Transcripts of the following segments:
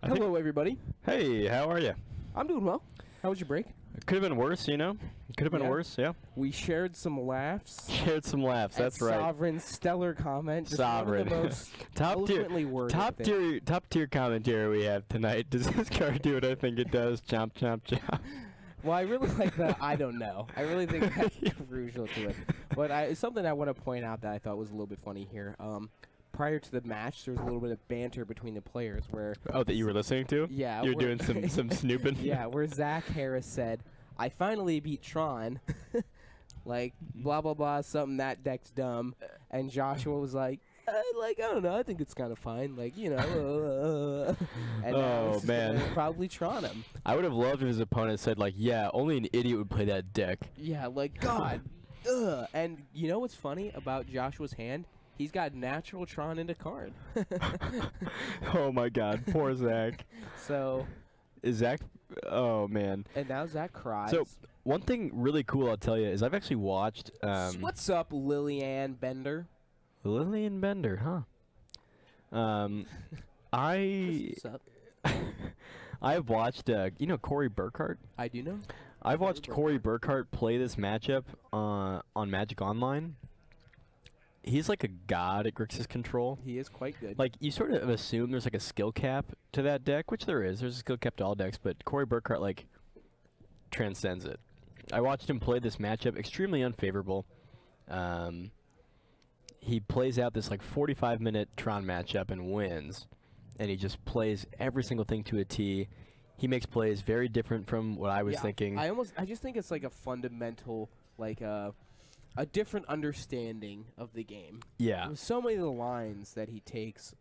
Hello, everybody. Hey, how are you? I'm doing well. How was your break? It could have been worse, you know? It could have been worse, yeah. We shared some laughs. Shared some laughs, that's right. Sovereign's stellar comment. Just Sovereign. One of the most top tier commentary we have tonight. Does this card do what I think it does? Chomp, chomp, chomp. Well, I really like the I don't know. I really think that's crucial to it. But it's something I want to point out that I thought was a little bit funny here. Prior to the match, there was a little bit of banter between the players where... Oh, that you were listening to? Yeah. You're doing some snooping? Yeah, where Zach Harris said, I finally beat Tron. Like, blah, blah, blah, something, that deck's dumb. And Joshua was like, I don't know, I think it's kind of fine. Like, you know. And oh, man. Probably Tron him. I would have loved if his opponent said, like, yeah, only an idiot would play that deck. Yeah, like, God. Ugh. And you know what's funny about Joshua's hand? He's got natural Tron into card. Oh, my God. Poor Zach. So... Is Zach... Oh, man. And now Zach cries. So, one thing really cool I'll tell you is I've actually watched... What's up, Lillian Bender? Lillian Bender, huh? What's up? I've watched, you know Corey Burkhart? I do know. I've watched Corey Burkhart play this matchup on Magic Online. He's like a god at Grixis control. He is quite good. Like, you sort of assume there's like a skill cap to that deck, which there is. There's a skill cap to all decks, but Corey Burkhart, like, transcends it. I watched him play this matchup, extremely unfavorable. He plays out this, like, 45-minute Tron matchup and wins. And he just plays every single thing to a T. He makes plays very different from what I was thinking. I just think it's like a fundamental, like, a different understanding of the game. Yeah. With so many of the lines that he takes,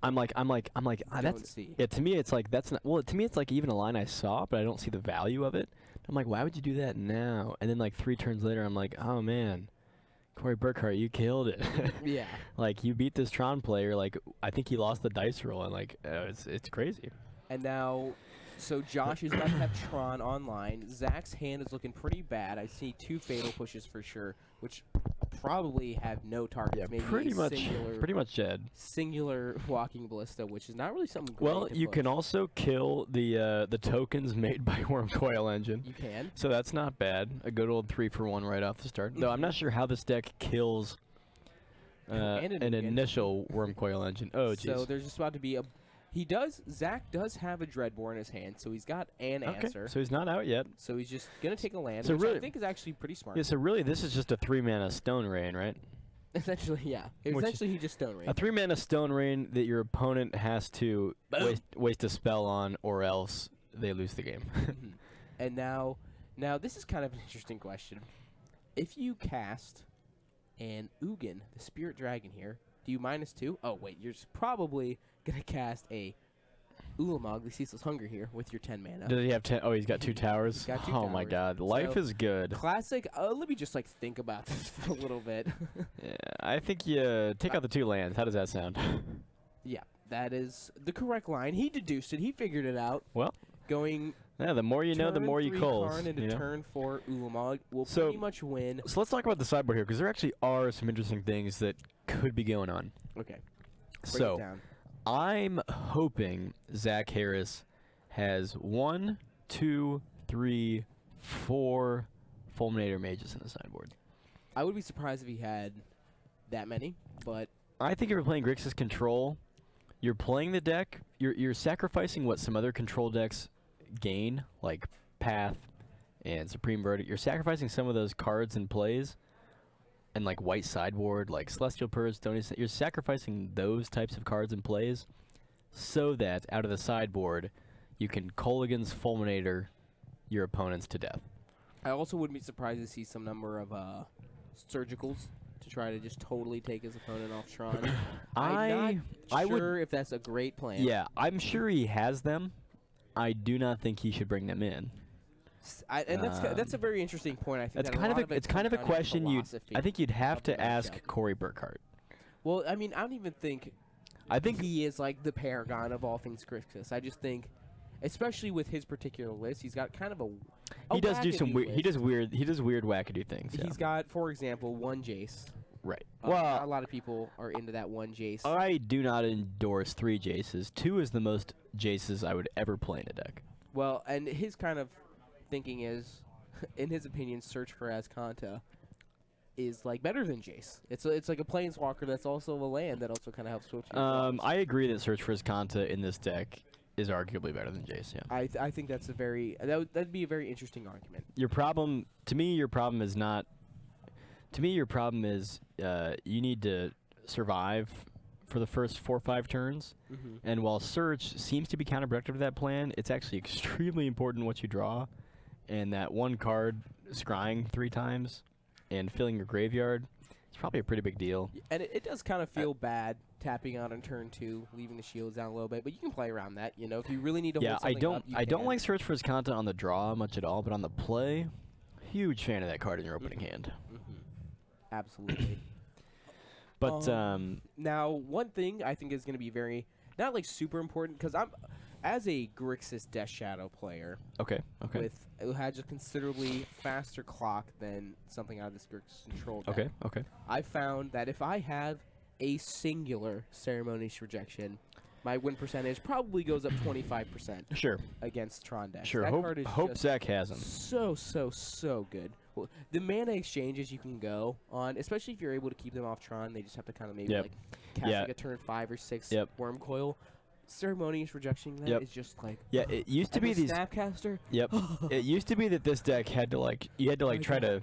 I'm like, don't see. Yeah, to me it's like that's not to me it's like even a line I saw, but I don't see the value of it. I'm like, why would you do that now? And then like 3 turns later, I'm like, oh man, Corey Burkhart, you killed it. Yeah. Like you beat this Tron player. Like I think he lost the dice roll, and like it's crazy. And now, so Josh is about to have Tron online. Zach's hand is looking pretty bad. I see 2 fatal pushes for sure, which probably have no targets. Yeah, maybe pretty much dead. Singular walking ballista, which is not really something great. Well, you can also kill the tokens made by Worm Coil Engine. You can. So that's not bad. A good old 3-for-1 right off the start. Though I'm not sure how this deck kills an initial Worm Coil Engine. Oh, jeez. So there's just about to be a... Zach does have a Dreadbore in his hand, so he's got an answer. So he's not out yet. So he's just going to take a land, so which really, I think is actually pretty smart. Yeah, so really this is just a 3-mana Stone Rain, right? Essentially, yeah. Essentially, he just Stone Rain. A 3-mana Stone Rain that your opponent has to waste a spell on, or else they lose the game. And now this is kind of an interesting question. If you cast an Ugin, the Spirit Dragon here, do you -2? Oh, wait, you're probably going to cast a Ulamog, the Ceaseless Hunger here, with your 10 mana. Does he have 10? Oh, he's got 2 towers? He's got 2 oh, towers. my God. Life is good. Classic. Let me just, like, think about this for a little bit. Yeah, I think you take out the 2 lands. How does that sound? Yeah, that is the correct line. He deduced it. He figured it out. Well, going... Yeah, the more you know, the more you calls. Karn into turn 4 Ulamog will pretty much win. So let's talk about the sideboard here, because there actually are some interesting things that could be going on. Okay. Break it down. I'm hoping Zach Harris has 1, 2, 3, 4 Fulminator Mages in the sideboard. I would be surprised if he had that many, but... I think if you're playing Grixis Control, you're playing the deck, you're sacrificing what some other control decks gain, like Path and Supreme Verdict. You're sacrificing some of those cards and plays, and like white sideboard, like Celestial Purge, Stony. You're sacrificing those types of cards and plays so that out of the sideboard, you can Kolaghan's Fulminator your opponents to death. I also wouldn't be surprised to see some number of Surgicals to try to just totally take his opponent off Tron. I'm not sure if that's a great plan. Yeah, I'm sure he has them. I do not think he should bring them in. And that's a very interesting point. I think it's kind of a question I think you'd have to ask Corey Burkhart. Well, I mean, I don't even think he is like the paragon of all things Grixis. I just think, especially with his particular list, he's got kind of a he does do some weird. He does weird wackadoo things. He's got, for example, 1 Jace, Right. Not a lot of people are into that one Jace. I do not endorse 3 Jaces. 2 is the most Jaces I would ever play in a deck. Well, and his kind of thinking is, in his opinion, Search for Azcanta is like better than Jace. It's like a planeswalker that's also a land that also kind of helps switch. I agree that Search for Azcanta in this deck is arguably better than Jace. Yeah. I think that's a very that'd be a very interesting argument. Your problem is not. To me, your problem is you need to survive for the first 4 or 5 turns. And while Search seems to be counterproductive to that plan, it's actually extremely important what you draw. And that one card, scrying 3 times and filling your graveyard, it's probably a pretty big deal. And it does kind of feel bad tapping out on turn 2, leaving the shields down a little bit, but you can play around that. You know, if you really need to hold something up, I don't like Search for Azcanta on the draw much at all, but on the play, huge fan of that card in your opening hand. Absolutely. But now, one thing I think is going to be very, not like super important, because I'm, as a Grixis Death Shadow player, who has a considerably faster clock than something out of this Grixis control deck, I found that if I have a singular Ceremonious Rejection, my win percentage probably goes up 25%. Sure. Against Tron decks. Sure. That Hope Zach has him. So good. Well, the mana exchanges you can go on, especially if you're able to keep them off Tron, they just have to kind of maybe like cast like a turn 5 or 6 Worm Coil. Ceremonious Rejection that is just like it used to be these Snapcaster. It used to be that this deck had to like you had to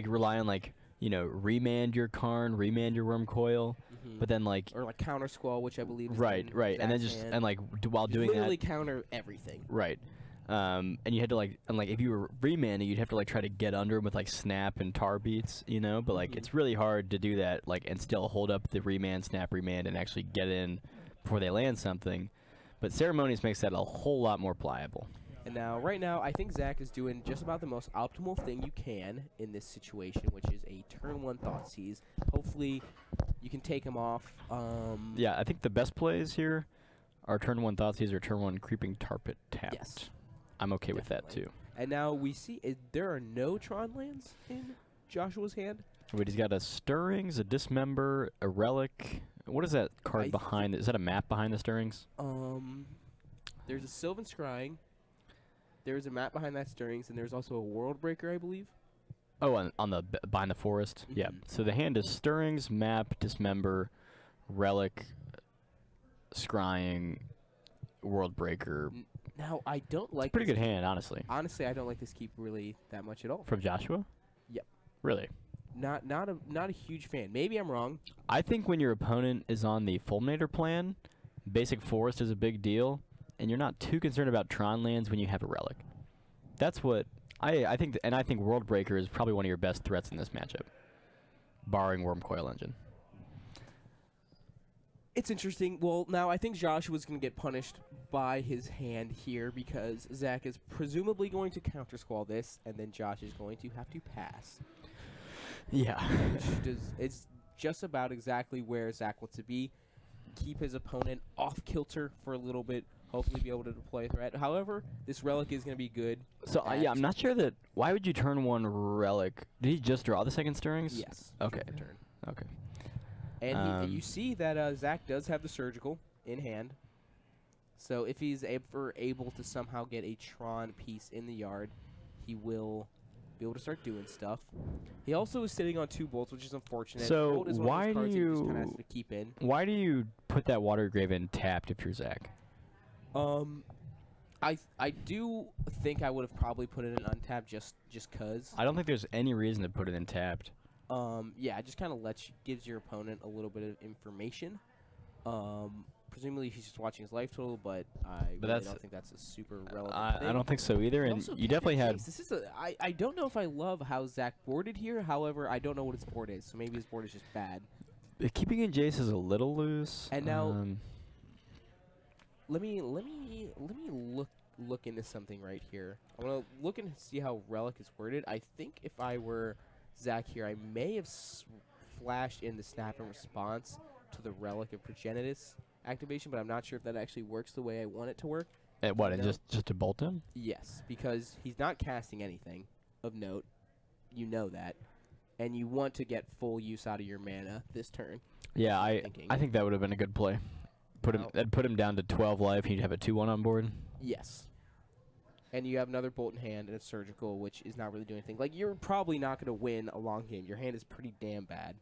rely on like remand your Karn, remand your Worm Coil. But then or like counter Squall, which I believe is right, and then just while doing literally that, counter everything. Right, and you had to if you were remanding, you'd have to try to get under him with snap and tar beats, But it's really hard to do that and still hold up the remand, snap, remand, and actually get in before they land something. But Ceremonious makes that a whole lot more pliable. And now, right now, I think Zach is doing just about the most optimal thing you can in this situation, which is a turn 1 Thoughtseize. Hopefully, you can take him off. Yeah, I think the best plays here are turn 1 Thoughtseize or turn 1 Creeping Tarpit tapped. Yes. I'm okay with that, too. And now we see there are no Tron lands in Joshua's hand. Wait, he's got a Stirrings, a Dismember, a Relic. What is that card behind? Is that a map behind the Stirrings? There's a Sylvan Scrying. There's a map behind that Stirrings, and there's also a World Breaker, I believe. Oh, on the behind the forest. Yeah. So the hand is Stirrings, map, Dismember, Relic, Scrying, World Breaker. Now I don't like. It's a pretty good hand, honestly. Honestly, I don't like this keep really that much at all. From Joshua? Yep. Really? Not a huge fan. Maybe I'm wrong. I think when your opponent is on the Fulminator plan, basic forest is a big deal, and you're not too concerned about Tron lands when you have a Relic. That's what I think, and I think World Breaker is probably one of your best threats in this matchup, barring Worm Coil Engine. It's interesting. Well, now I think Joshua's going to get punished by his hand here because Zach is presumably going to counter squall this, and then Josh is going to have to pass. Yeah. It's just about exactly where Zach wants to be. Keep his opponent off kilter for a little bit. Hopefully be able to deploy a threat. However, this Relic is going to be good. So, yeah, I'm not sure that... Why would you turn 1 Relic? Did he just draw the second Stirrings? Yes. Okay. Turn. Okay. And you see that Zach does have the Surgical in hand. So if he's ever able to somehow get a Tron piece in the yard, he will be able to start doing stuff. He also is sitting on 2 bolts, which is unfortunate. So Bolt is one of those cards that just kind of has to keep in. Why do you put that Water Grave in tapped if you're Zach? I do think I would have probably put it in untapped just cause. I don't think there's any reason to put it in tapped. Yeah, it just kind of gives your opponent a little bit of information. Presumably he's just watching his life total, but I really don't think that's a super relevant thing. I don't think so either, and you definitely had... This is I don't know if I love how Zach boarded here, however, I don't know what his board is, so maybe his board is just bad. Keeping in Jace is a little loose. And now, let me look into something right here. I want to look and see how Relic is worded. I think if I were Zach here, I may have flashed in the snap in response to the Relic of Progenitus activation, but I'm not sure if that actually works the way I want it to work. And what, and just to bolt him? Yes, because he's not casting anything of note. You know that. and you want to get full use out of your mana this turn. Yeah, I think that would have been a good play. That'd put him down to 12 life, and you'd have a 2-1 on board. Yes. And you have another Bolt in hand and a Surgical, which is not really doing anything. Like, you're probably not going to win a long game. Your hand is pretty damn bad.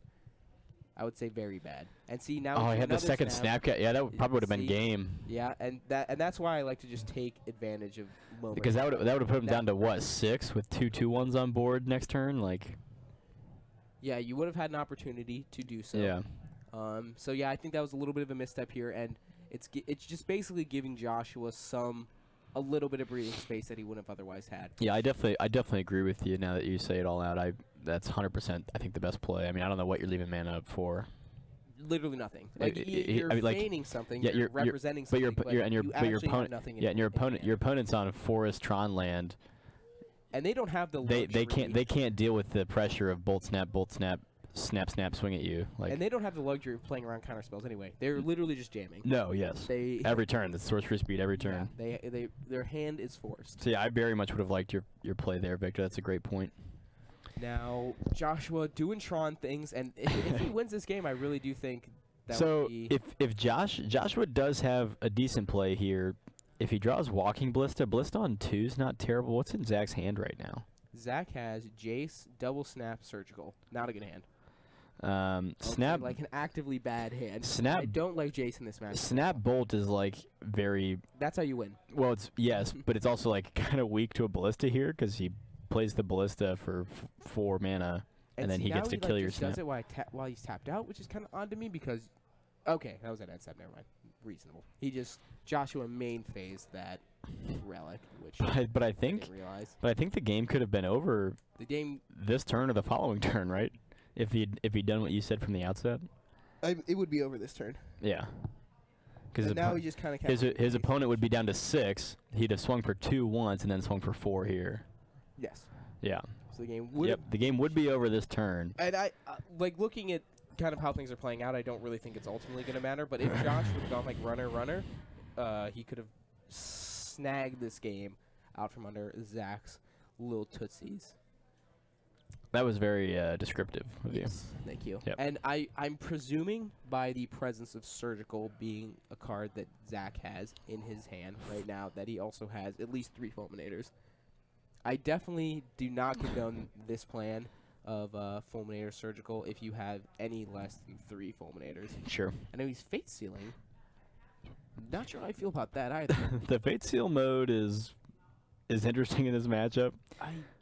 I would say very bad. And see, now... Oh, I had the second Snapcat. Yeah, that probably would have been game. Yeah, and that's why I like to just take advantage of moments. Because that would have put him down to, what, 6 with 2 2-1s on board next turn? Like... Yeah, you would have had an opportunity to do so. Yeah. So, yeah, I think that was a little bit of a misstep here, and it's just basically giving Joshua a little bit of breathing space that he wouldn't have otherwise had. Yeah, I definitely agree with you now that you say it all out. That's 100%, I think, the best play. I mean, I don't know what you're leaving mana up for. Literally nothing. Like, you're feigning something, yeah, you're representing something, your opponent's on a forest Tron land. And they don't have the luxury. They can't deal with the pressure of bolt, snap, snap, snap, swing at you. Like, and they don't have the luxury of playing around counter spells anyway. They're literally just jamming. No, yes. Every turn, the sorcery speed every turn. Yeah, their hand is forced. So yeah, I very much would have liked your play there, Victor. That's a great point. Now Joshua doing Tron things, and if he wins this game, I really do think that would be... if Joshua does have a decent play here, if he draws Walking Ballista on 2's not terrible. What's in Zach's hand right now? Zach has Jace, Double Snap, Surgical. Not a good hand. Snap, like an actively bad hand. Snap. I don't like Jace in this match. Snap Bolt is like very. That's how you win. Well, yes, but it's also like kind of weak to a Ballista here because he plays the Ballista for 4 mana, and then he gets to kill your Snap. Does it while he's tapped out, which is kind of odd to me because. Okay, that was an end step. Never mind. Reasonable. Joshua main phase that relic, which but I think the game could have been over. The game this turn or the following turn, right? If he'd done what you said from the outset. It would be over this turn. Yeah. Because now he just kind of his opponent would be down to 6. He'd have swung for 2 once and then swung for 4 here. Yes. Yeah. So the game would. Yep. The game would be over this turn. And I like looking at kind of how things are playing out. I don't really think it's ultimately going to matter. But if Josh would have gone like runner, he could have snagged this game out from under Zach's little tootsies. That was very descriptive of you. Thank you. Yep. And I'm presuming by the presence of Surgical being a card that Zach has in his hand right now that he also has at least 3 Fulminators. I definitely do not condone this plan of Fulminator Surgical if you have any less than 3 Fulminators. Sure. I know he's Fate Sealing. Not sure how I feel about that either. The Fate Seal mode is interesting in this matchup.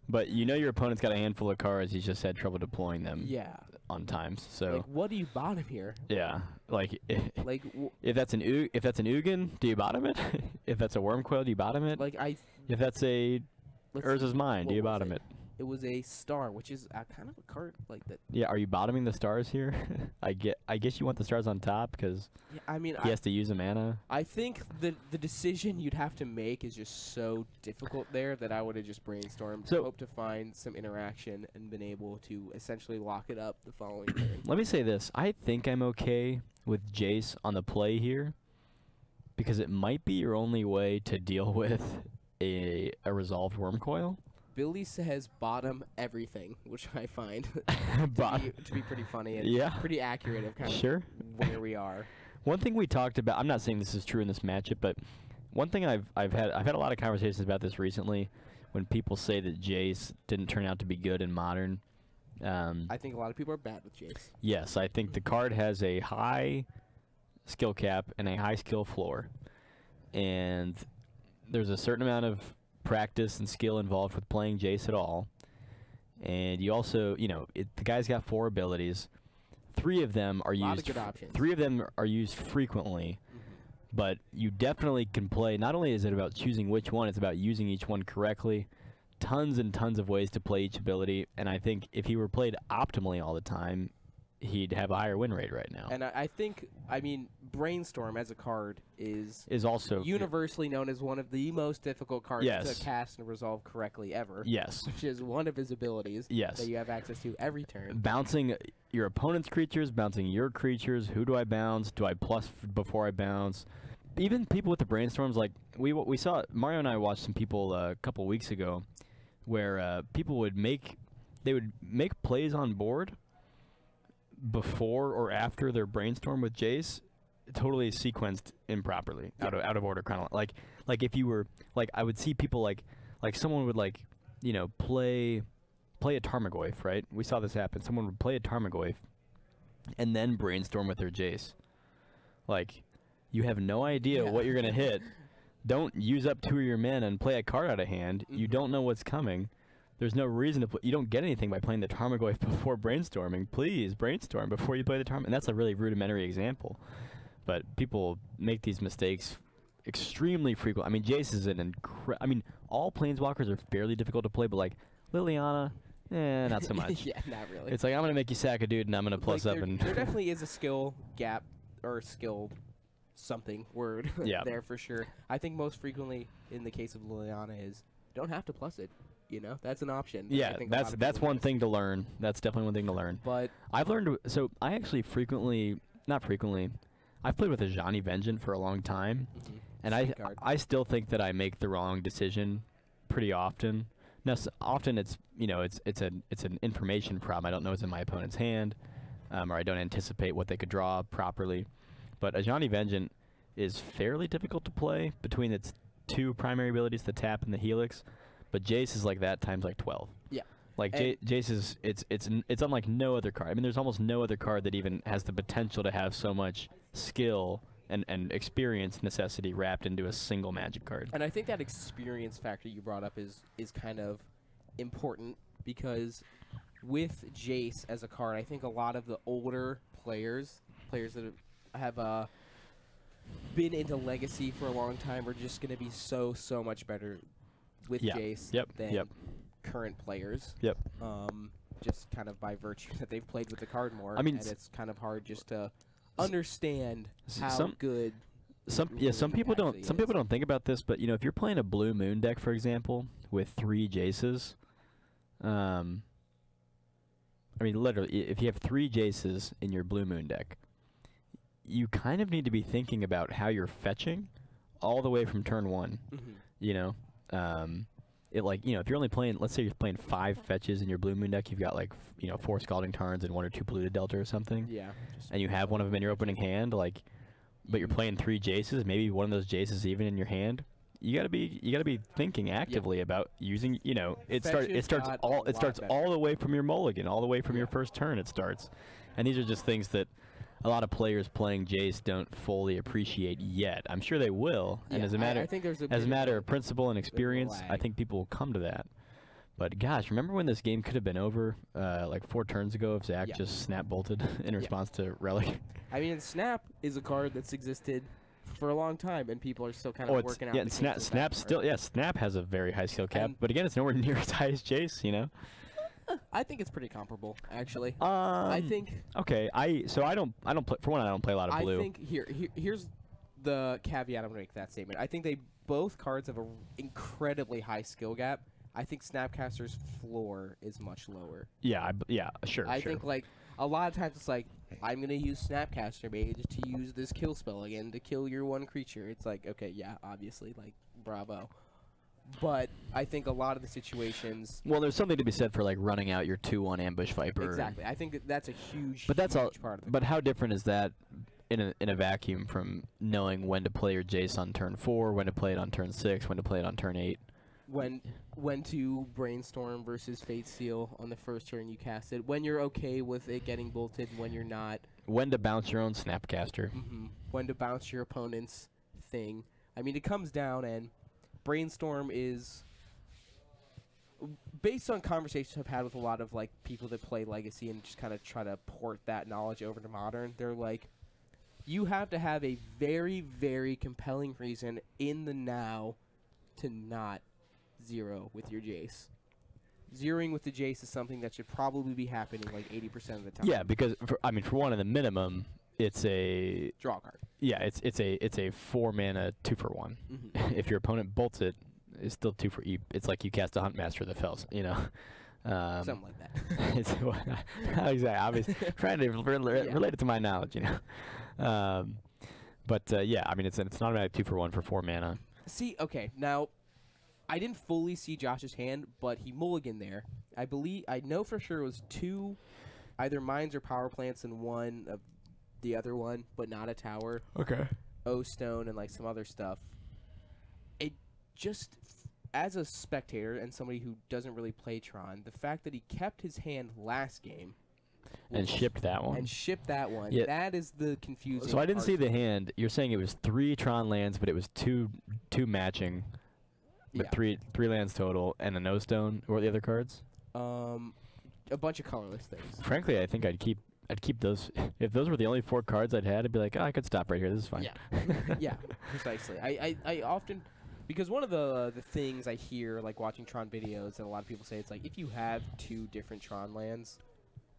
But you know your opponent's got a handful of cards. He's just had trouble deploying them. Yeah. On times. So. Like, what do you bottom here? Yeah. Like if that's an Ugin, do you bottom it? If that's a Wormcoil, do you bottom it? Like if that's a Urza's Mine, do you bottom it? It was a star, which is kind of a card like that. Yeah, are you bottoming the stars here? I guess you want the stars on top because he has to use a mana. I think the decision you'd have to make is just so difficult there that I would have just brainstormed, hope to find some interaction, and been able to essentially lock it up the following turn. Let me say this. I think I'm okay with Jace on the play here because it might be your only way to deal with a resolved Wormcoil. Billy says bottom everything, which I find to be pretty funny and pretty accurate of kind of where we are. One thing we talked about, I'm not saying this is true in this matchup, but one thing I've had a lot of conversations about this recently when people say that Jace didn't turn out to be good in Modern. I think a lot of people are bad with Jace. Yes, I think the card has a high skill cap and a high skill floor. And there's a certain amount of practice and skill involved with playing Jace at all. And you also, the guy's got 4 abilities. 3 of them are used. 3 of them are used frequently. But you definitely can play. Not only is it about choosing which one, it's about using each one correctly. Tons and tons of ways to play each ability. And I think if he were played optimally all the time, he'd have a higher win rate right now. And I think, Brainstorm as a card is also universally known as one of the most difficult cards to cast and resolve correctly ever. Yes. Which is one of his abilities that you have access to every turn. Bouncing your opponent's creatures, bouncing your creatures. Who do I bounce? Do I plus before I bounce? Even people with the brainstorms, like we saw, Mario and I watched some people a couple weeks ago where people would make they would make plays on board before or after their brainstorm with Jace, totally sequenced improperly, out of order, kind of like if you were like, I would see people like someone would like, you know, play a Tarmogoyf, right? We saw this happen. Someone would play a Tarmogoyf and then brainstorm with their Jace. Like, you have no idea what you're gonna hit. Don't use up 2 of your men and play a card out of hand. You don't know what's coming. There's no reason to you don't get anything by playing the Tarmogoyf before brainstorming. Please brainstorm before you play the Tarmogoyf. And that's a really rudimentary example. But people make these mistakes extremely frequent. I mean, Jace is an I mean, all Planeswalkers are fairly difficult to play, but like Liliana, not so much. Yeah, not really. It's like, I'm going to make you sack a dude and I'm going to plus up. And there definitely is a skill gap or skill something word there for sure. I think most frequently in the case of Liliana is don't have to plus it. You know, that's an option. Yeah, that's one thing to learn. That's definitely one thing to learn. But I've learned, so I actually not frequently, I've played with a Ajani Vengeant for a long time, and I still think that I make the wrong decision pretty often. Now, often it's, you know, it's an information problem. I don't know what's in my opponent's hand, or I don't anticipate what they could draw properly. But Ajani Vengeant is fairly difficult to play between its 2 primary abilities, the tap and the helix. But Jace is like that times like 12. Yeah. Like Jace is it's unlike no other card. I mean, there's almost no other card that even has the potential to have so much skill and experience necessity wrapped into a single Magic card. And I think that experience factor you brought up is kind of important, because with Jace as a card, I think a lot of the older players that have been into Legacy for a long time are just going to be so much better with Jace than current players. Just kind of by virtue that they've played with the card more. I mean, and it's kind of hard just to understand how good. Some people don't think about this, but you know, if you're playing a Blue Moon deck, for example, with 3 Jaces, I mean, literally, if you have 3 Jaces in your Blue Moon deck, you kind of need to be thinking about how you're fetching all the way from turn 1. You know. It like, you know, if you're only playing, let's say you're playing 5 fetches in your Blue Moon deck, you've got like, you know, 4 Scalding Tarns and 1 or 2 Polluted Delta or something. Yeah. And you have one of them in your opening hand, like, but you're playing 3 Jaces, maybe one of those Jaces even in your hand. You gotta be thinking actively about using, you know, it starts all the way from your mulligan, all the way from your first turn it starts. And these are just things that a lot of players playing Jace don't fully appreciate yet. I'm sure they will, and as a matter of principle and experience, I think people will come to that. But gosh, remember when this game could have been over like 4 turns ago if Zach just snap bolted in response to Relic? I mean, Snap is a card that's existed for a long time, and people are still kind of working out. Yeah, and Snap has a very high skill cap, but again, it's nowhere near as high as Jace, you know. I think it's pretty comparable, actually. I think. Okay, I don't play. For one, I don't play a lot of blue. I think here's the caveat I'm going to make that statement. I think they both cards have an incredibly high skill gap. I think Snapcaster's floor is much lower. Yeah, sure. I think like a lot of times it's like, I'm going to use Snapcaster Mage to use this kill spell again to kill your one creature. It's like, okay, yeah, obviously, like, bravo. But I think a lot of the situations. Well, there's something to be said for like running out your 2/1 Ambush Viper. Exactly. I think that's a huge. But that's huge part of it. But how different is that in a vacuum from knowing when to play your Jace on turn 4, when to play it on turn 6, when to play it on turn 8? When to brainstorm versus Fate Seal on the first turn you cast it. When you're okay with it getting bolted, when you're not. When to bounce your own Snapcaster. When to bounce your opponent's thing. I mean, it comes down and. Brainstorm is based on conversations I've had with a lot of like people that play Legacy and just kind of try to port that knowledge over to Modern. They're like, you have to have a very, very compelling reason in the now to not zero with your Jace. Zeroing with the Jace is something that should probably be happening like 80% of the time. Yeah, because for one, in the minimum, it's a draw card. Yeah, it's a 4 mana 2-for-1. If your opponent bolts it, it's still 2 for E. It's like you cast a Huntmaster that fails, you know. Something like that. It's exactly. I was trying to relate it to my knowledge, you know. But yeah, I mean it's an automatic 2-for-1 for 4 mana. See, okay, now I didn't fully see Josh's hand, but he mulliganed there. I know for sure it was 2 either mines or power plants and 1 of the other one, but not a tower. Okay. O-stone and like some other stuff. It just, as a spectator and somebody who doesn't really play Tron, the fact that he kept his hand last game And shipped that one. Yeah. That is the confusing. So I didn't part see to the me. hand. You're saying it was 3 Tron lands, but it was two matching, but Yeah. three lands total, and a no stone. Or the other cards? A bunch of colorless things. Frankly, I think I'd keep those. If those were the only 4 cards I'd had, I'd be like, oh, I could stop right here. This is fine. Yeah. Yeah, precisely. I often, because one of the things I hear like watching Tron videos and a lot of people say, it's like if you have 2 different Tron lands,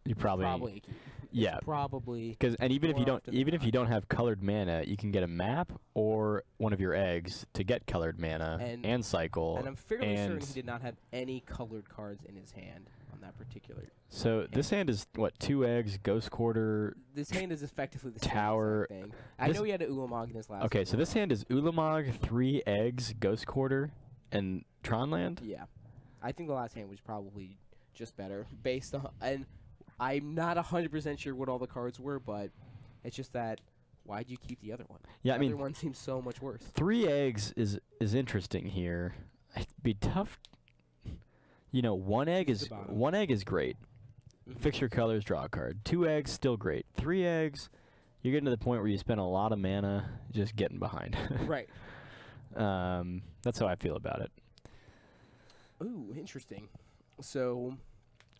You probably a keep. yeah. It's probably Because even if you more don't often than not. have colored mana, you can get a map or one of your eggs to get colored mana and cycle. And I'm fairly certain and he did not have any colored cards in his hand on that particular. so this hand is what, 2 eggs, Ghost Quarter. This hand is effectively the Tower. same exact thing. I know he had an Ulamog in his last. Okay, one. so this hand is Ulamog, 3 eggs, Ghost Quarter, and Tron land. Yeah, I think the last hand was probably just better based on, and I'm not 100% sure what all the cards were, but it's just that why'd you keep the other one? Yeah, the I mean, other one seems so much worse. 3 eggs is interesting here. It'd be tough. You know, 1 egg He's is the bottom. 1 egg is great. Mhm. Fix your colors, draw a card. 2 eggs, still great. 3 eggs, you're getting to the point where you spend a lot of mana just getting behind. Right. That's how I feel about it. Ooh, interesting. So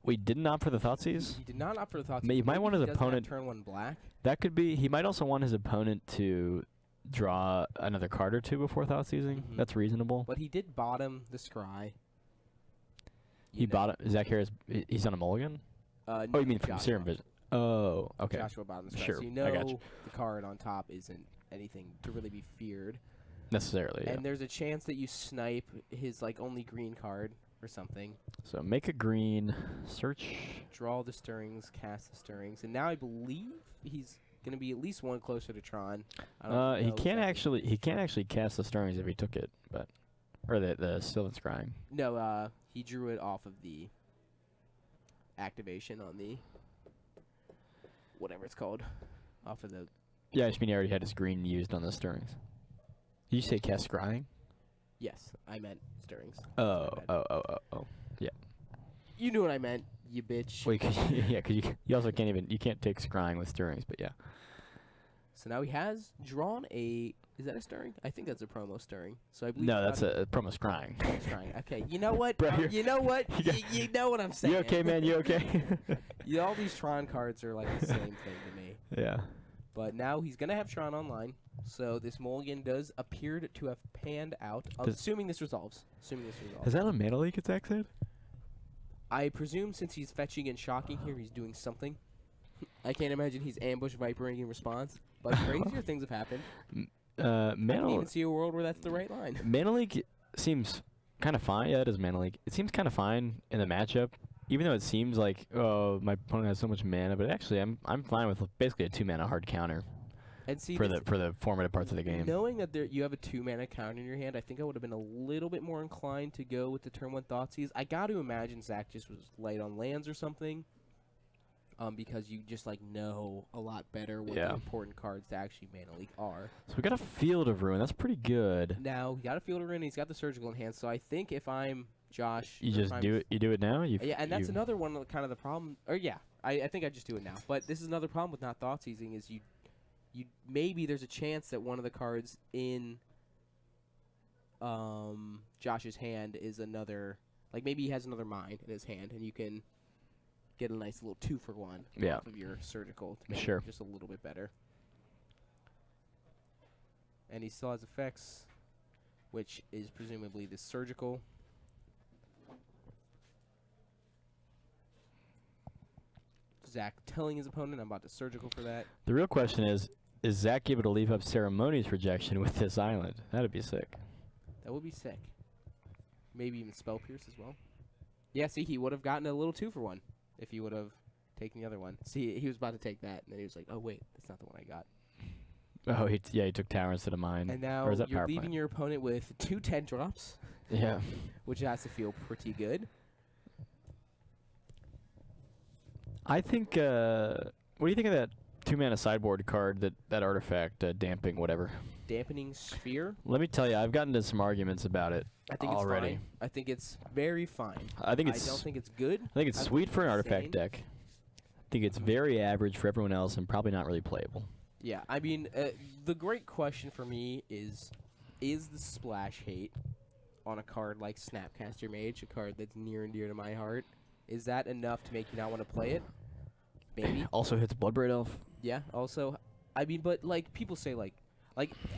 We didn't opt for the Thoughtseize. he did not opt for the thoughts. You might want his opponent. turn 1 black. That could be. He might also want his opponent to draw another card or 2 before Thoughtseizing. Mhm. That's reasonable. But he did bottom the scry. He bought it. Zach Harris. He's on a mulligan. No, Oh, you mean from Joshua. Serum Vision? Oh, okay. Joshua bottom the scry. Sure, So you I know gotcha. the card on top isn't anything to really be feared. Necessarily. Yeah. And there's a chance that you snipe his like only green card or something. So make a green. Search. Draw the stirrings, cast the stirrings, and now I believe he's gonna be at least 1 closer to Tron. I don't He know can't exactly. actually. He can't actually cast the stirrings if he took it, but or the Sylvan Scrying. No, he drew it off of the activation on the whatever it's called, off of the. Yeah, I just mean he already had his green used on the stirrings. Did you say cast Scrying? Yes, I meant stirrings. Oh, My bad. oh. You knew what I meant, you bitch. Wait, yeah, because you also can't even take Scrying with stirrings, but yeah. So now he has drawn a. Is that a stirring? I think that's a promo stirring. So I believe. No, that's a promo Scrying. Scrying. Okay, you know what? Bro, you're- you know what? you got- You know what I'm saying. You okay, man? You okay? Yeah, all these Tron cards are like the same thing to me. Yeah. But now he's going to have Tron online, so this mulligan does appear to have panned out. Assuming this resolves. Is that a mana leak attack said? I presume since he's fetching and shocking here, he's doing something. I can't imagine he's ambush vipering in response, but crazier things have happened. I can't Mana even see a world where that's the right line. Mana leak seems kind of fine. Yeah, it is mana leak. It seems kind of fine in the matchup, even though it seems like, oh, my opponent has so much mana. But actually, I'm fine with basically a 2 mana hard counter And see, for the formative parts of the game. knowing that you have a 2 mana counter in your hand, I think I would have been a little bit more inclined to go with the turn 1 Thoughtseize. I got to imagine Zach just was light on lands or something. Because you just like know a lot better what the important cards to actually mana leak are. So we got a Field of Ruin. That's pretty good. Now he got a Field of Ruin. He's got the Surgical in hand. So I think if I'm Josh, You or just if I'm do it. You do it now. Yeah, and that's another one of kind of the problem. Or yeah, I think I just do it now. But this is another problem with not Thoughtseizing is you maybe there's a chance that one of the cards in Josh's hand is another, like maybe he has another mine in his hand, and you can get a nice little 2-for-1 off of your Surgical to make it just a little bit better. And he still has effects, which is presumably the Surgical. Zach telling his opponent, I'm about to Surgical for that. The real question is Zach able to leave up Ceremonies rejection with this island? That'd be sick. That would be sick. Maybe even Spell Pierce as well. Yeah, see, he would have gotten a little 2-for-1 if he would have taken the other one. See, he was about to take that, and then he was like, oh, wait, that's not the one I got. Oh, he took tower instead of mine. And now or is that you're power leaving plant? your opponent with 2 10-drops, Yeah. which has to feel pretty good. I think. What do you think of that 2-mana sideboard card? That artifact, damping, whatever. Dampening Sphere. Let me tell you, I've gotten into some arguments about it. I think already. it's fine. I think it's very fine. I think it's. I don't think it's good. I think it's sweet for an artifact insane. deck. I think it's very average for everyone else and probably not really playable. Yeah, I mean, the great question for me is the splash hate on a card like Snapcaster Mage, a card that's near and dear to my heart, is that enough to make you not want to play it? Maybe. Also hits Bloodbraid Elf. Yeah, also, I mean, but, like, people say, like,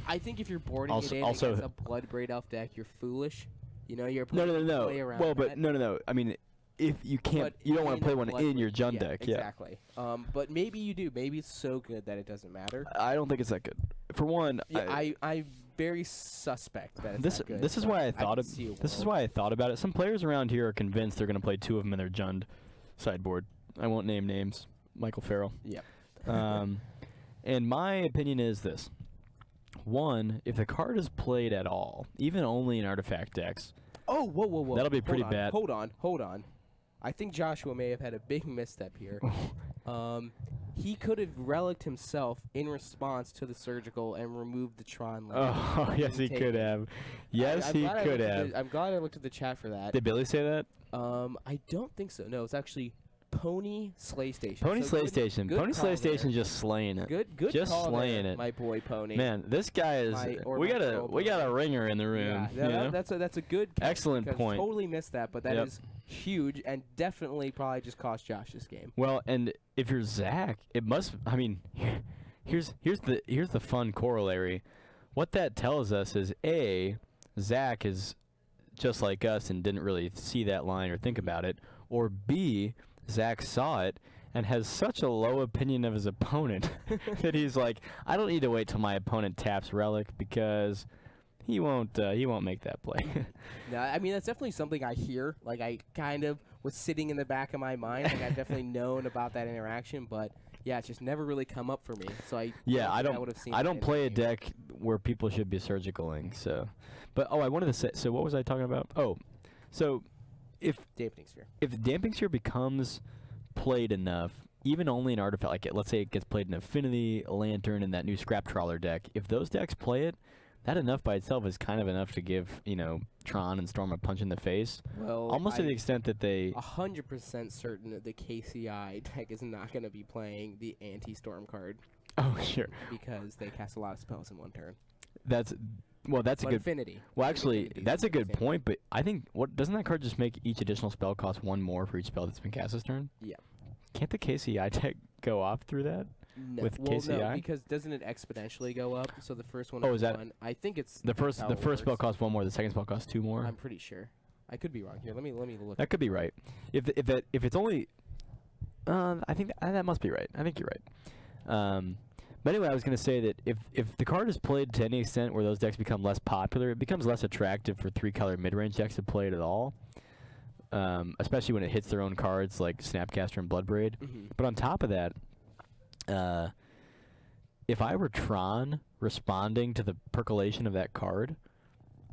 I think if you're boarding Also- it in also- against a Bloodbraid Elf deck, you're foolish. You know, you're No. play around Well, but that. no. I mean, if you can't, But you don't want in to play a one Bloodbraid- in your Jund yeah, deck. Yeah. Exactly. But maybe you do. Maybe it's so good that it doesn't matter. I don't think it's that good. For one, Yeah, I'm very suspect that it's this that good. this is but why I thought can of see a this is world. why I thought about it. Some players around here are convinced they're going to play 2 of them in their Jund sideboard. I won't name names. Michael Farrell. Yep. And my opinion is this. One, if the card is played at all, even only in artifact decks, Oh, whoa. That'll be Hold pretty on, bad. Hold on. I think Joshua may have had a big misstep here. He could have relicked himself in response to the surgical and removed the Tron land. oh yes, he could have. Yes, I'm he glad I could looked at have. I'm glad I looked at the chat for that. Did Billy say that? I don't think so. No, it's actually Pony Slay Station. Pony So Slay good- Station. good Pony Slay call Station there. just slaying it. Good just call slaying there, it. my boy Pony. Man, this guy is. Or We my got a girl we got a Pony. ringer in the room. Yeah, you know? that's a good catch Excellent because point. Totally missed that, but that Yep. is huge and definitely probably just cost Josh this game. Well, and if you're Zach, it must. I mean, here's the fun corollary. What that tells us is A, Zach is just like us and didn't really see that line or think about it, or B, Zach saw it and has such a low opinion of his opponent that he's like, I don't need to wait till my opponent taps Relic because he won't make that play. No, I mean that's definitely something I hear. Like I kind of was sitting in the back of my mind. Like I've definitely known about that interaction, but yeah, it's just never really come up for me. So I Yeah, I think don't. would have seen I that don't in the play a game. deck where people should be surgicaling. So, but I wanted to say. So what was I talking about? Oh, so if Dampening Sphere. if Damping Sphere becomes played enough, even only an artifact, like let's say it gets played in Affinity, Lantern, and that new Scrap Trawler deck. If those decks play it, that enough by itself is kind of enough to give Tron and Storm a punch in the face. Well, Almost to the extent that they. 100% certain that the KCI deck is not going to be playing the anti-storm card Oh sure. because they cast a lot of spells in one turn. That's a But good. Affinity. Well, actually, Affinity is that's a good understandable. point, but I think doesn't that card just make each additional spell cost 1 more for each spell that's been cast this turn? Yeah. Can't the KCI deck go off through that? No. With well, no, KCI? because doesn't it exponentially go up? So the first one. Oh, is that- 1. I think it's The that's first how the it first spell works. costs 1 more, the second spell costs 2 more. I'm pretty sure. I could be wrong here. Let me look. That could be right. If it's only, I think that must be right. I think you're right. But anyway, I was gonna say that if the card is played to any extent where those decks become less popular, it becomes less attractive for 3-color mid-range decks to play it at all. Especially when it hits their own cards like Snapcaster and Bloodbraid. Mm-hmm. But on top of that, if I were Tron responding to the percolation of that card,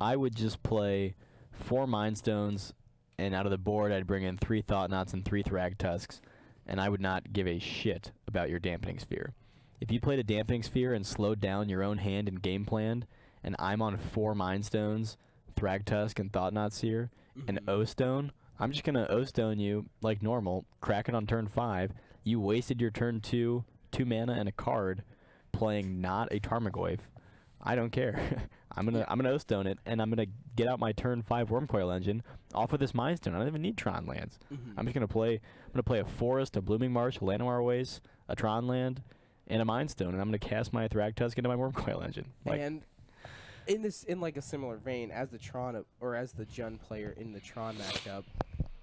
I would just play 4 Mind Stones, and out of the board I'd bring in 3 Thought Knots and 3 Thrag Tusks, and I would not give a shit about your Dampening Sphere. If you played a Dampening Sphere and slowed down your own hand and game planned, and I'm on 4 Mind Stones, Thrag Tusk, and Thought Knots here, and Mhm. O-Stone, I'm just going to O-Stone you like normal, crack it on turn 5. You wasted your turn 2 mana and a card playing not a Tarmogoyf. I don't care. I'm gonna O-Stone it, and I'm gonna get out my turn 5 Wormcoil Engine off of this Mind Stone. I don't even need Tron lands. Mhm. I'm just gonna play a Forest, a Blooming Marsh, a Llanowar Waste, a Tron land, and a Mind Stone, and I'm gonna cast my Thragtusk into my Wormcoil Engine. Like, And in like a similar vein, as the Tron or as the Jund player in the Tron matchup,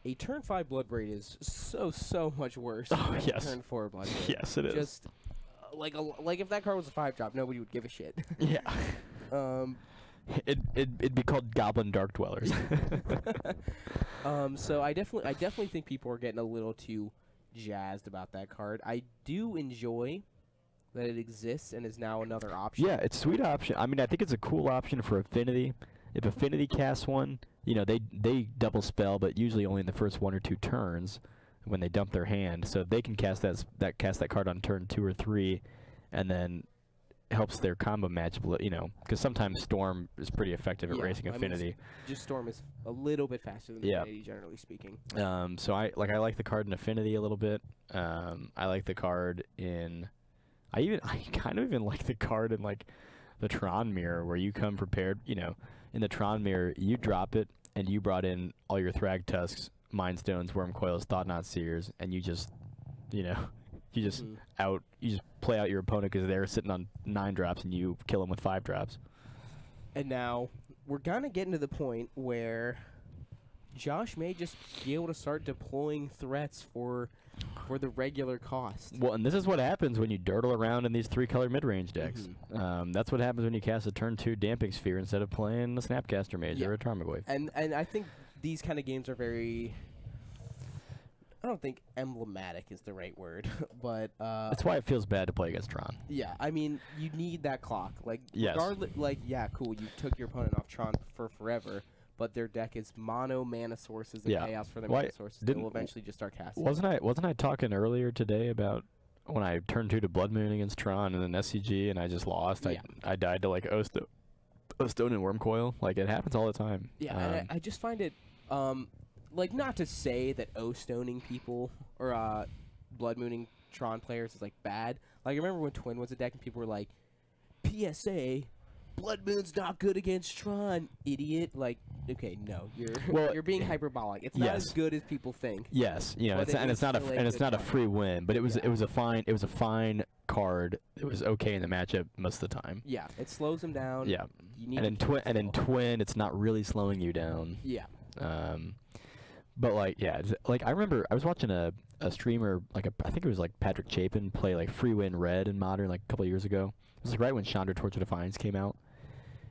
a turn 5 Bloodbraid is so much worse Oh, than yes. a turn 4 Bloodbraid. yes, it is. Just like if that card was a 5-drop, nobody would give a shit. Yeah. um, It'd be called Goblin Dark Dwellers. so I definitely think people are getting a little too jazzed about that card. I do enjoy that it exists and is now another option. Yeah, it's a sweet option. I mean, I think it's a cool option for Affinity. If Affinity casts one, you know, they double spell, but usually only in the first 1 or 2 turns when they dump their hand. So they can cast that card on turn 2 or 3, and then helps their combo match, you know, because sometimes Storm is pretty effective at racing Affinity. Mean, just Storm is a little bit faster than Affinity, generally speaking. So I like the card in Affinity a little bit. I like the card in. I kind of even like the card in like the Tron mirror, where you come prepared. You know, in the Tron mirror, you drop it and you brought in all your Thrag Tusks, Mind Stones, Worm Coils, Thought Knot Seers, and you just, you know. You just play out your opponent because they're sitting on 9 drops and you kill them with 5 drops. And now we're gonna get into the point where Josh may just be able to start deploying threats for the regular cost. Well, and this is what happens when you dirtle around in these 3-color mid-range decks. That's what happens when you cast a turn 2 Damping Sphere instead of playing a Snapcaster Mage or a Tarmogoyf. And I think these kind of games are very. I don't think emblematic is the right word, but that's why it feels bad to play against Tron. Yeah, I mean, you need that clock. Like, yes. Regardless, like, yeah, cool, you took your opponent off Tron for forever, but their deck is mono mana sources and chaos for their mana sources. They will eventually just start casting. Wasn't I talking earlier today about when I turned 2 to Blood Moon against Tron and then SCG and I just lost? Yeah. I died to like O-Stone and Worm Coil. Like, it happens all the time. Yeah, and I just find it. Like, not to say that O-stoning people or Blood Mooning Tron players is, like, bad. Like, I remember when Twin was a deck and people were like, PSA, Blood Moon's not good against Tron, idiot. Like, okay, no, you're being hyperbolic. It's not as good as people think. Yes, you know, it's not a free win, but it was a fine card. It was okay in the matchup most of the time. Yeah, it slows them down. Yeah, and then Twin, it's not really slowing you down. Yeah. But like, yeah, like I remember I was watching a streamer, like I think it was like Patrick Chapin, play like Free Win Red in Modern like a couple of years ago. It was like right when Chandra Torch of Defiance came out.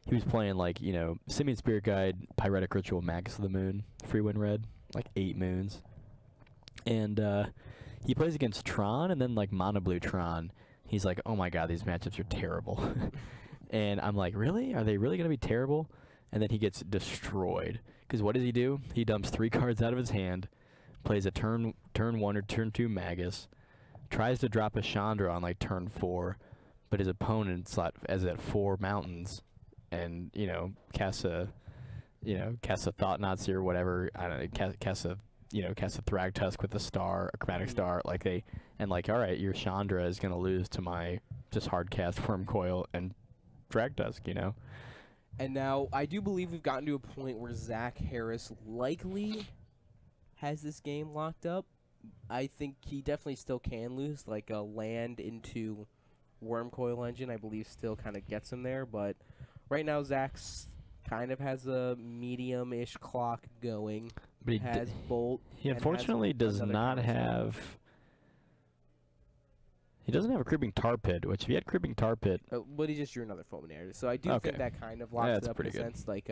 He was playing like, you know, Simian Spirit Guide, Pyretic Ritual, Magus of the Moon, Free Win Red, like 8 moons. And he plays against Tron and then like Mono Blue Tron. He's like, oh my god, these matchups are terrible. And I'm like, really? Are they really going to be terrible? And then he gets destroyed. Because what does he do? He dumps 3 cards out of his hand, plays a turn 1 or turn 2 Magus, tries to drop a Chandra on like turn 4, but his opponent's as at 4 mountains, and you know casts a Thought Knot Seer or whatever. I don't know, casts a Thrag Tusk with a star, a Chromatic Star, all right, your Chandra is gonna lose to my just hard cast Worm Coil and Thrag Tusk, you know. And now, I do believe we've gotten to a point where Zach Harris likely has this game locked up. I think he definitely still can lose. Like, a land into Worm Coil Engine, I believe, still kind of gets him there. But right now, Zach's kind of has a medium-ish clock going. But has Bolt. He unfortunately does not have... He doesn't have a Creeping Tar Pit, which if he had Creeping Tar Pit... But he just drew another Fulminator. So I do think that kind of locks it up in a sense. Like,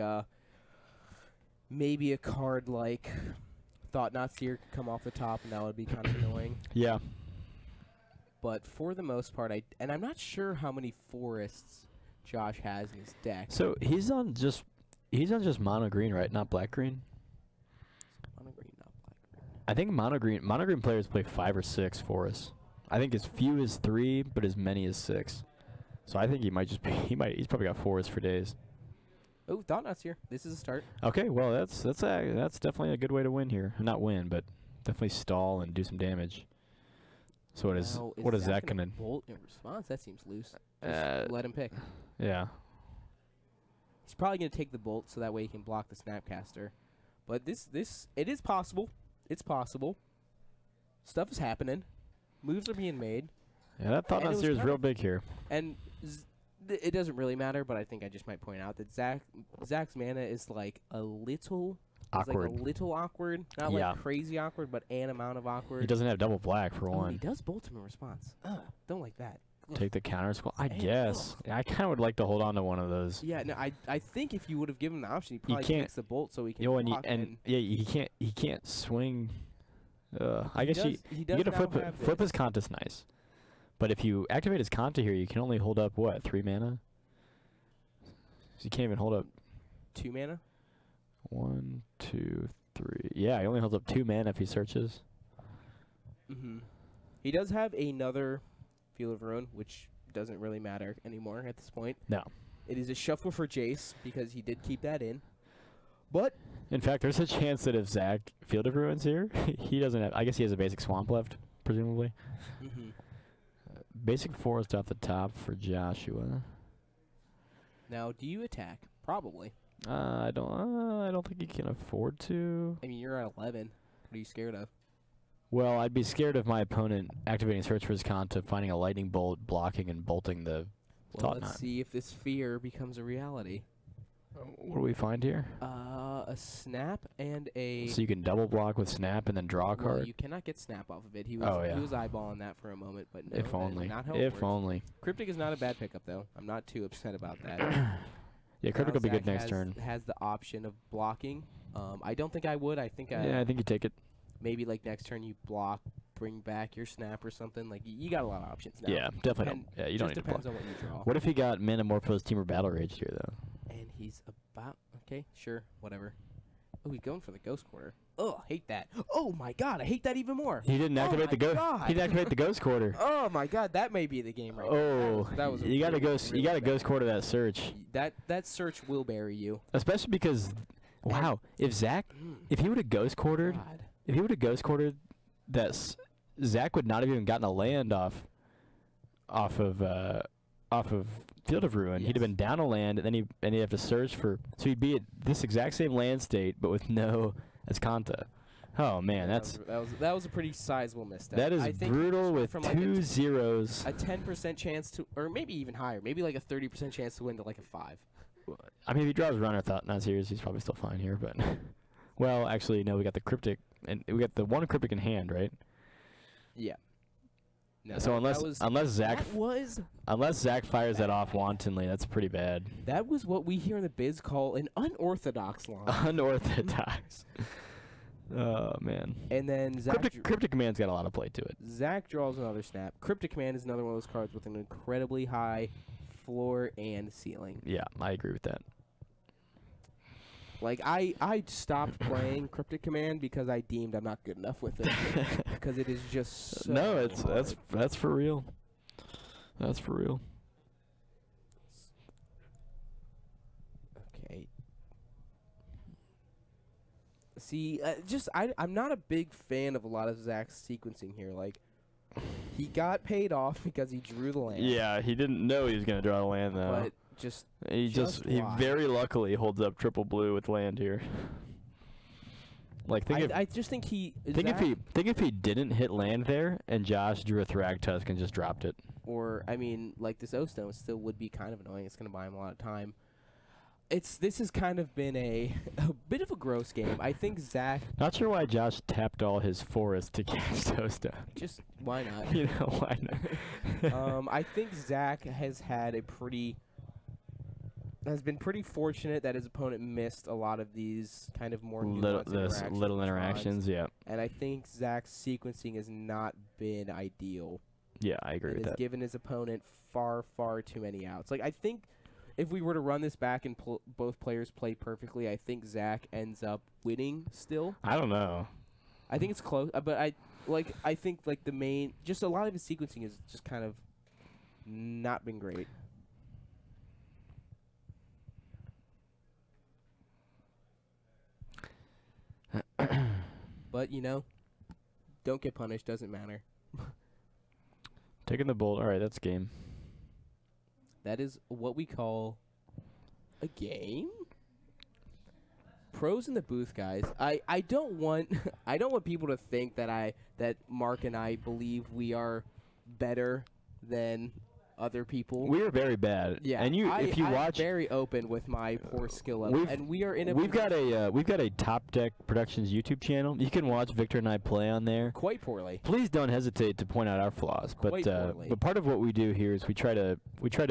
maybe a card like Thought Knot Seer could come off the top, and that would be kind of annoying. Yeah. But for the most part, I'm not sure how many forests Josh has in his deck. So he's on just mono green, right? Not black green? Mono green, not black green. I think mono green players play 5 or 6 forests. I think as few as 3, but as many as 6. So I think he might just be he's probably got forests for days. Oh, Thought Knot's here. This is a start. Okay, well that's definitely a good way to win here. Not win, but definitely stall and do some damage. So what is Zach gonna bolt in response? That seems loose. Just let him pick. Yeah. He's probably gonna take the bolt so that way he can block the Snapcaster. But it is possible. It's possible. Stuff is happening. Moves are being made. Yeah, that Thought Knot Seer is real big here. And it doesn't really matter, but I think I just might point out that Zach's mana is like a little awkward. Like a little awkward. Not like crazy awkward, but an amount of awkward. He doesn't have double black for one. He does bolt him in response. Don't like that. Take the counter scroll. I guess. Yeah, I kind of would like to hold on to one of those. Yeah, no, I think if you would have given him the option, he probably takes the bolt so he can block he can't swing. I guess you get a flip his contest nice, But if you activate his Conta here, you can only hold up, what, 3 mana? So you can't even hold up 2 mana? 1, 2, 3. Yeah, he only holds up 2 mana if he searches. Mm-hmm. He does have another Field of Ruin, which doesn't really matter anymore at this point. No. It is a shuffle for Jace, because he did keep that in. But in fact, there's a chance that if Zach Field of Ruins here, he doesn't have... I guess he has a basic Swamp left, presumably. mm-hmm. Basic Forest off the top for Joshua. Now, do you attack? Probably. I don't think he can afford to. I mean, you're at 11. What are you scared of? Well, I'd be scared of my opponent activating Search for his Conta, finding a Lightning Bolt, blocking, and bolting the Well, let's see if this fear becomes a reality. What do we find here? A snap and a... So you can double block with Snap and then draw a card? Well, you cannot get snap off of it. He was eyeballing that for a moment, but no, If only. Not how it If works. only. Cryptic is not a bad pickup, though. I'm not too upset about that. Yeah, Cryptic will be good Zach next turn. Has the option of blocking. I don't think I would. I think Yeah, I think you take it. maybe like next turn you block, bring back your snap or something. Like you got a lot of options now. Yeah, definitely don't. Yeah, you don't need to block. Depends on what you draw. What if he got Manamorphose Team or Battle Rage here, though? And he's about okay, sure, whatever. Oh, he's going for the Ghost Quarter. Oh, hate that. Oh my God, I hate that even more. He didn't activate the ghost. He didn't activate the Ghost Quarter. Oh my God, that may be the game right Oh, now. That was you got to really, ghost. really You got to bad. Ghost Quarter that search. That search will bury you. Especially because, wow, if Zach, if he would have Ghost Quartered, God. if he would have Ghost Quartered, Zach would not have even gotten a land off of Field of Ruin. Yes. He'd have been down a land, and then he'd have to search for. So he'd be at this exact same land state, but with no Escanta. Oh man, that was a pretty sizable misstep. that is I think brutal with from like two zeros. a 10% chance to, or maybe even higher, maybe like a 30% chance to win to like a 5. I mean, if he draws Runner, not serious, he's probably still fine here. But well, actually, no, we got the Cryptic, and we got the one Cryptic in hand, right? Yeah. No, So unless Zach fires that off wantonly, that's pretty bad. that was what we here in the biz call an unorthodox line. Unorthodox. Oh man. And then Cryptic Command's got a lot of play to it. Zach draws another snap. Cryptic Command is another one of those cards with an incredibly high floor and ceiling. Yeah, I agree with that. Like I stopped playing Cryptic Command because I deemed I'm not good enough with it because it is just so No, hard. that's for real. That's for real. Okay. See, I'm not a big fan of a lot of Zach's sequencing here. Like, he got paid off because he drew the land. Yeah, he didn't know he was gonna draw a land though. But just he why? very luckily holds up triple blue with land here. Like I just think if he didn't hit land there and Josh drew a Thragtusk and just dropped it. or I mean, like this O-Stone still would be kind of annoying. It's gonna buy him a lot of time. This has kind of been a bit of a gross game. I think Zach Not sure why Josh tapped all his forest to catch Tosta. just why not? You know why not? I think Zach has been pretty fortunate that his opponent missed a lot of these kind of more nuanced little interactions. Yeah. And I think Zach's sequencing has not been ideal. Yeah, I agree with It has that. given his opponent far too many outs. Like, I think if we were to run this back and both players play perfectly, I think Zach ends up winning still. I don't know. I think it's close, but I think like the main, just a lot of his sequencing has just kind of not been great. But don't get punished, doesn't matter. Taking the bolt. All right, that's game. That is what we call a game. Pros in the booth, guys. I don't want people to think that Mark and I believe we are better than other people. We are very bad. Yeah, and if you I'm watch, very open with my poor skill level, and we are in a we've got a Top Deck Productions YouTube channel. You can watch Victor and I play on there. quite poorly. Please don't hesitate to point out our flaws. Quite poorly. But part of what we do here is we try to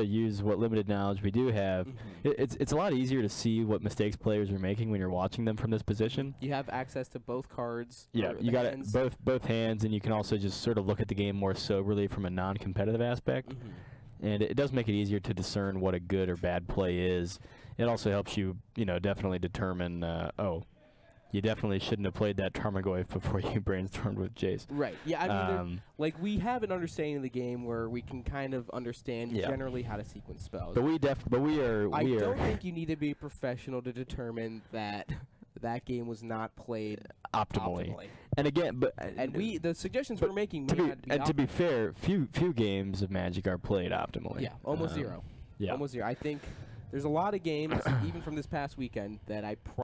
use what limited knowledge we do have. It's a lot easier to see what mistakes players are making when you're watching them from this position. You have access to both cards. Yeah, you got it both hands, and you can also just sort of look at the game more soberly from a non-competitive aspect. And it does make it easier to discern what a good or bad play is. It also helps you, definitely determine, you definitely shouldn't have played that Tarmogoyf before you brainstormed with Jace. Right. Yeah, I mean, we have an understanding of the game where we can kind of understand generally how to sequence spells. But we are. I don't think you need to be a professional to determine that that game was not played optimally. And again, the suggestions we're making may not be to be fair, few games of Magic are played optimally. Yeah, almost zero. Yeah, almost zero. I think there's a lot of games, even from this past weekend, that I